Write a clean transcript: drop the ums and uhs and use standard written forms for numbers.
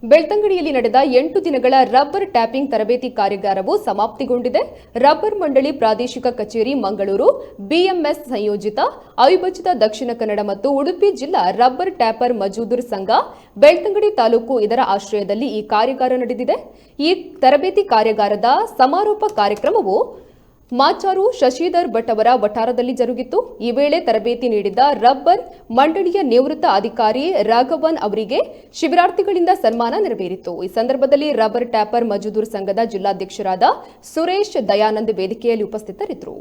ಬೆಳ್ತಂಗಡಿಯಲ್ಲಿ ನಡೆದ 8 ದಿನಗಳ rubber tapping ತರಬೇತಿ ಕಾರ್ಯಾಗಾರವು ಸಮಾಪ್ತಿಗೊಂಡಿದೆ. ರಬ್ಬರ್ ಮಂಡಳಿ ಪ್ರಾದೇಶಿಕ ಕಚೇರಿ ಮಂಗಳೂರು, ಬಿಎಂಎಸ್ ಸಂಯೋಜಿತ ಅವಿಭಜಿತ ದಕ್ಷಿಣ ಕನ್ನಡ ಮತ್ತು ಉಡುಪಿ ಜಿಲ್ಲಾ ರಬ್ಬರ್ ಟ್ಯಾಪರ್ ಮಜೂದರ್ ಸಂಘ, ಬೆಳ್ತಂಗಡಿ ತಾಲೂಕು ಇದರ ಆಶ್ರಯದಲ್ಲಿ ಈ ಕಾರ್ಯಾಗಾರ ನಡೆದಿದೆ. ಈ ತರಬೇತಿ ಕಾರ್ಯಾಗಾರದ ಸಮಾರೋಪ ಕಾರ್ಯಕ್ರಮವು ಮಾಚಾರು ಶಶಿಧರ್ ಭಟ್ ಅವರ ವಠಾರದಲ್ಲಿ ಜರುಗಿತು. ಈ ವೇಳೆ ತರಬೇತಿ ನೀಡಿದ ರಬ್ಬರ್ ಮಂಡಳಿಯ ನಿವೃತ್ತ ಅಧಿಕಾರಿ ರಾಘವನ್ ಅವರಿಗೆ ಶಿಬಿರಾರ್ಥಿಗಳಿಂದ ಸನ್ಮಾನ ನೆರವೇರಿತು. ಈ ಸಂದರ್ಭದಲ್ಲಿ ರಬ್ಬರ್ ಟ್ಯಾಪರ್ ಮಜೂದರ್ ಸಂಘದ ಜಿಲ್ಲಾಧ್ಯಕ್ಷರಾದ ಸುರೇಶ್ ದಯಾನಂದ್ ವೇದಿಕೆಯಲ್ಲಿ ಉಪಸ್ಥಿತರಿದ್ದರು.